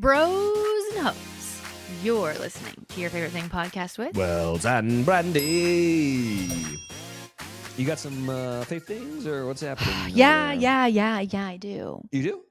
Bros and hoes, you're listening to Your Favorite Thing podcast with Wells and Brandy. You got some fave things, or what's happening? Yeah, I do. You do?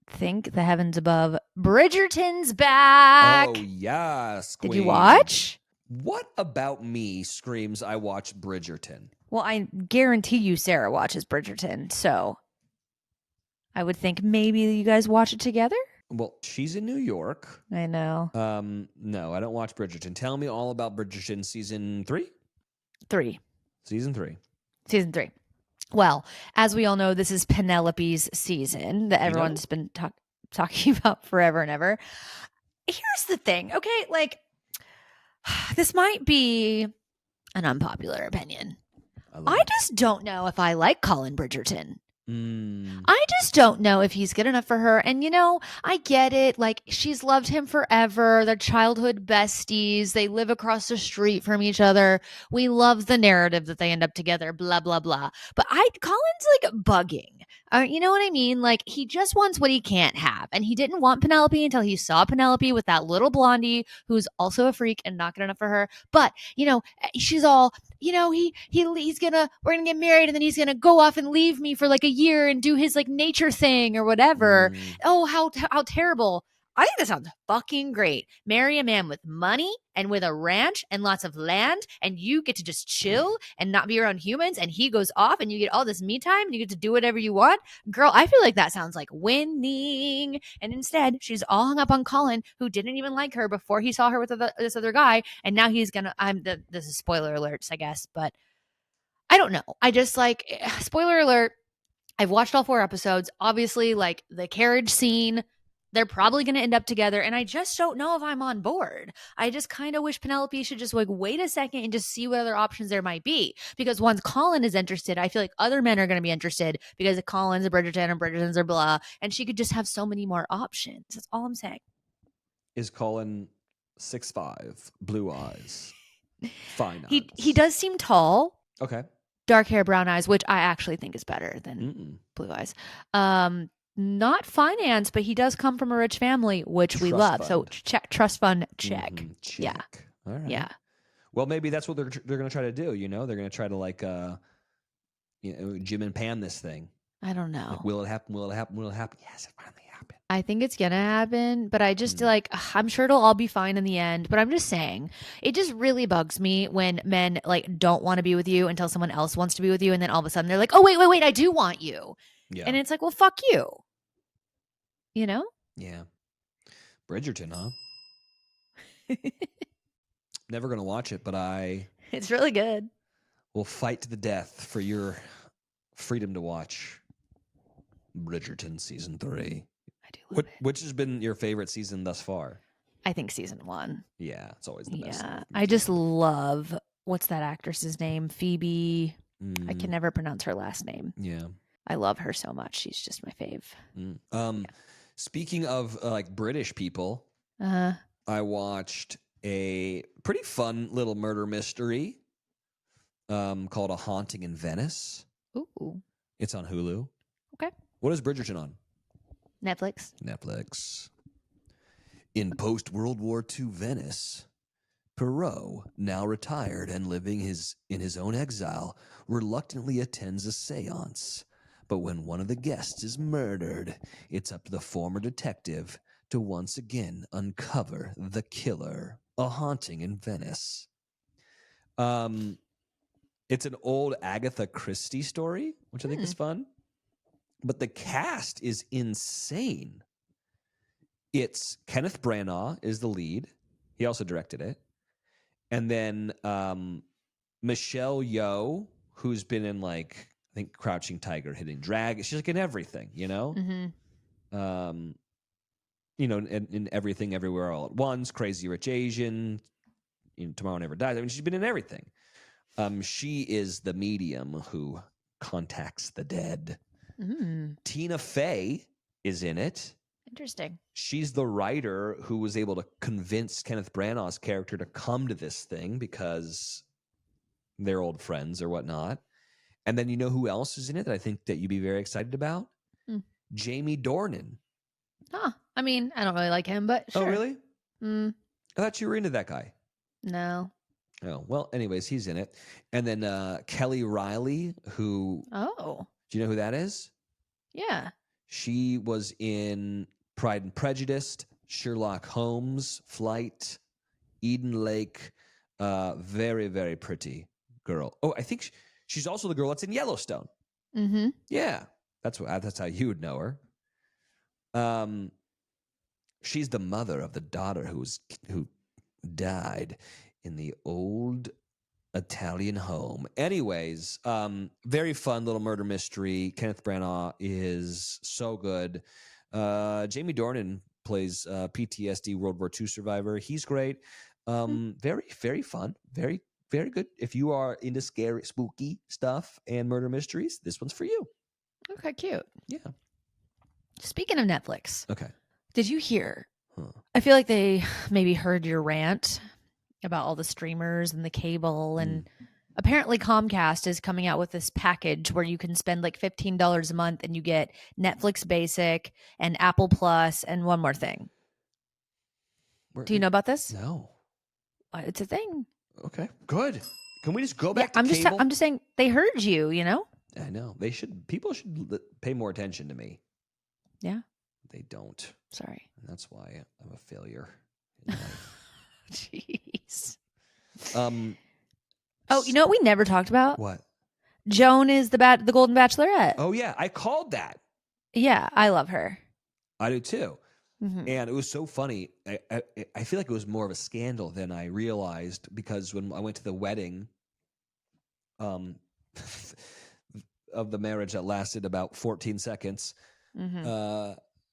Think the heavens above. Bridgerton's back. Oh, yes. Did you queen. watch? What about me screams I watched Bridgerton? Well, I guarantee you Sarah watches Bridgerton, so I would think maybe you guys watch it together? Well, she's in New York. I know. No, I don't watch Bridgerton. Tell me all about Bridgerton season 3? 3. Season 3. Season 3. Well, as we all know, this is Penelope's season that everyone's been talking about forever and ever. Here's the thing, okay? Like, this might be an unpopular opinion. I just don't know if I like Colin Bridgerton. I just don't know if he's good enough for her. And, you know, I get it. Like, she's loved him forever. They're childhood besties. They live across the street from each other. We love the narrative that they end up together, blah, blah, blah. But Colin's like bugging. You know what I mean? Like, he just wants what he can't have. And he didn't want Penelope until he saw Penelope with that little blondie who's also a freak and not good enough for her. But, you know, she's all, you know, we're gonna get married and then he's gonna go off and leave me for like a year and do his like nature thing or whatever. Oh, how terrible. I think that sounds fucking great. Marry a man with money and with a ranch and lots of land, and you get to just chill and not be around humans, and he goes off and you get all this me time and you get to do whatever you want. Girl, I feel like that sounds like winning. And instead, she's all hung up on Colin, who didn't even like her before he saw her with this other guy, and now he's gonna this is spoiler alerts, I guess, but I don't know. I just like spoiler alert. I've watched all 4 episodes. Obviously, like the carriage scene, they're probably going to end up together. And I just don't know if I'm on board. I just kind of wish Penelope should just like wait a second and just see what other options there might be. Because once Colin is interested, I feel like other men are going to be interested because Colin's a Bridgerton and Bridgerton's are blah. And she could just have so many more options. That's all I'm saying. Is Colin 6'5", blue eyes, fine eyes? He does seem tall. Okay. Dark hair, brown eyes, which I actually think is better than blue eyes. Not finance, but he does come from a rich family, which we love. Fund. So check trust fund, check. Check. Yeah. All right. Yeah. Well, maybe that's what they're going to try to do. You know, they're going to try to like, Jim and Pam this thing. I don't know. Like, will it happen? Will it happen? Will it happen? Yes, it finally happened. I think it's gonna happen, but I just like I'm sure it'll all be fine in the end. But I'm just saying, it just really bugs me when men like don't want to be with you until someone else wants to be with you, and then all of a sudden they're like, "Oh wait, I do want you," and it's like, "Well, fuck you," you know? Yeah. Bridgerton, huh? Never gonna watch it, but It's really good. Will fight to the death for your freedom to watch Bridgerton season 3. Which has been your favorite season thus far? I think season 1. Yeah, it's always the best. Yeah, I just love, what's that actress's name? Phoebe. I can never pronounce her last name. Yeah. I love her so much. She's just my fave. Speaking of like British people, I watched a pretty fun little murder mystery called A Haunting in Venice. Ooh. It's on Hulu. Okay. What is Bridgerton on? Netflix. In post-World War II Venice, Perrault, now retired and living in his own exile, reluctantly attends a seance. But when one of the guests is murdered, it's up to the former detective to once again uncover the killer. A Haunting in Venice. It's an old Agatha Christie story, which I think is fun. But the cast is insane. It's Kenneth Branagh is the lead. He also directed it. And then Michelle Yeoh, who's been in like, I think Crouching Tiger, Hidden Dragon. She's like in everything, you know? You know, in Everything Everywhere All at Once, Crazy Rich Asian, Tomorrow Never Dies. I mean, she's been in everything. She is the medium who contacts the dead. Tina Fey is in it. Interesting. She's the writer who was able to convince Kenneth Branagh's character to come to this thing because they're old friends or whatnot. And then you know who else is in it that I think that you'd be very excited about? Jamie Dornan. Huh. I mean, I don't really like him, but sure. Oh, really? Mm, I thought you were into that guy. no. Oh, well, anyways, he's in it. And then Kelly Riley, who, Oh, do you know who that is? yeah. She was in Pride and Prejudice, Sherlock Holmes, Flight, Eden Lake. Very, very pretty girl. Oh, I think she's also the girl that's in Yellowstone. Mm-hmm. Yeah, that's how you would know her. She's the mother of the daughter who died in the old Italian home. Anyways, very fun little murder mystery. Kenneth Branagh is so good. Jamie Dornan plays PTSD World War II survivor. He's great. Very, very fun. Very, very good. If you are into scary, spooky stuff and murder mysteries, this one's for you. Okay, cute. Yeah. Speaking of Netflix, Okay. did you hear? Huh. I feel like they maybe heard your rant about all the streamers and the cable, and apparently Comcast is coming out with this package where you can spend like $15 a month and you get Netflix Basic and Apple Plus and one more thing. Do you know about this? No. It's a thing. Okay, good. Can we just go back to I'm cable? I'm just saying they heard you, you know? I know. They should. People should pay more attention to me. Yeah. They don't. Sorry. And that's why I'm a failure in life. Jeez. Oh, you know what we never talked about? What? Joan is the Golden Bachelorette. Oh, yeah. I called that. Yeah, I love her. I do too. Mm-hmm. And it was so funny. I feel like it was more of a scandal than I realized, because when I went to the wedding of the marriage that lasted about 14 seconds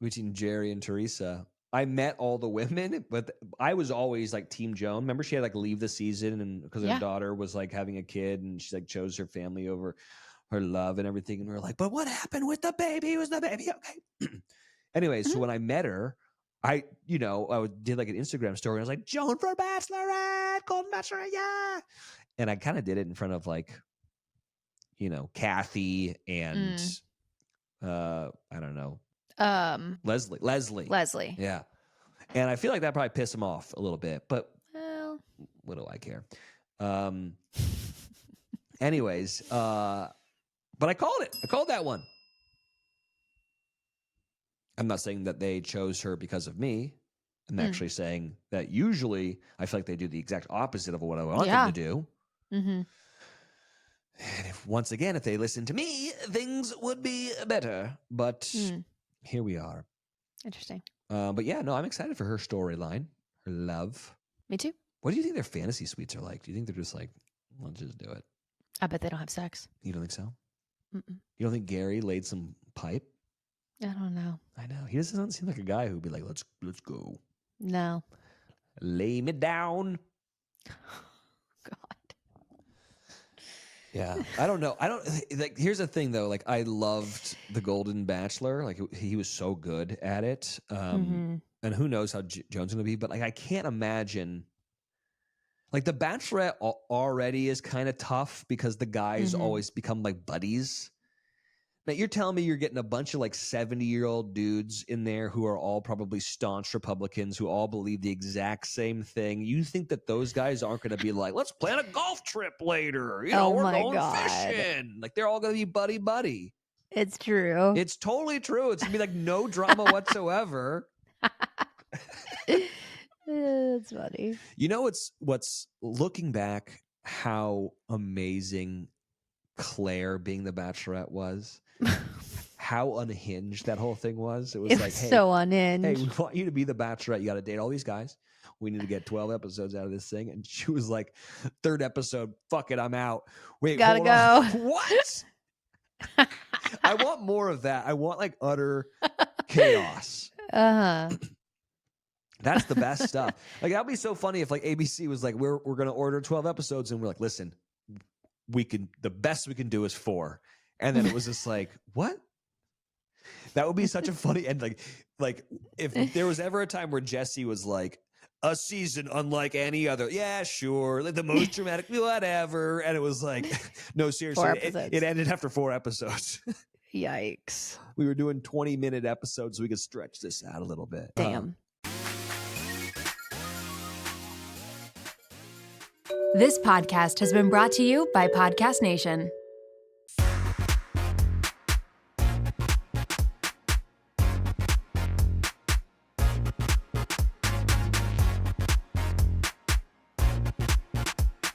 between Jerry and Teresa, I met all the women, but I was always like Team Joan. Remember, she had like leave the season, and because her daughter was like having a kid, and she like chose her family over her love and everything. And we were like, but what happened with the baby? Was the baby okay? Anyway, so when I met her, I did like an Instagram story. I was like, Joan for Bachelorette, Golden Bachelorette, yeah. And I kind of did it in front of like, Kathy and I don't know. Leslie. Yeah. And I feel like that probably pissed him off a little bit, but what do I care? Anyways, but I called it. I called that one. I'm not saying that they chose her because of me. I'm actually saying that usually I feel like they do the exact opposite of what I want them to do. Mm-hmm. And once again, if they listened to me, things would be better. But here we are. Interesting. But yeah, no, I'm excited for her storyline, her love. Me too. What do you think their fantasy suites are like? Do you think they're just like, let's just do it? I bet they don't have sex. You don't think so? Mm-mm. You don't think Gary laid some pipe? I don't know. I know. He doesn't seem like a guy who'd be like, let's go. No. Lay me down. God. Yeah. I don't know. Here's the thing though. Like, I loved The Golden Bachelor. Like, he was so good at it. And who knows how Joan's going to be, but like, I can't imagine. Like, The Bachelorette already is kind of tough because the guys always become like buddies. Now, you're telling me you're getting a bunch of like 70-year-old dudes in there who are all probably staunch Republicans who all believe the exact same thing. You think that those guys aren't going to be like, let's plan a golf trip later. We're going fishing. Like, they're all going to be buddy-buddy. It's true. It's totally true. It's going to be like no drama whatsoever. It's funny. You know what's looking back, how amazing Clare being the Bachelorette was? How unhinged that whole thing was. It was like, hey, so unhinged. Hey, we want you to be the Bachelorette. You got to date all these guys. We need to get 12 episodes out of this thing. And she was like, third episode, fuck it, I'm out. Wait, gotta go. What? I want more of that. I want like utter chaos. That's the best stuff. Like, that'd be so funny if like ABC was like, we're going to order 12 episodes, and we're like, listen, the best we can do is 4. And then it was just like, what? That would be such a funny end. Like if there was ever a time where Jesse was like, a season unlike any other. Yeah, sure. Like the most dramatic, whatever. And it was like, no, seriously. It ended after 4 episodes. Yikes. We were doing 20-minute episodes so we could stretch this out a little bit. Damn. This podcast has been brought to you by Podcast Nation.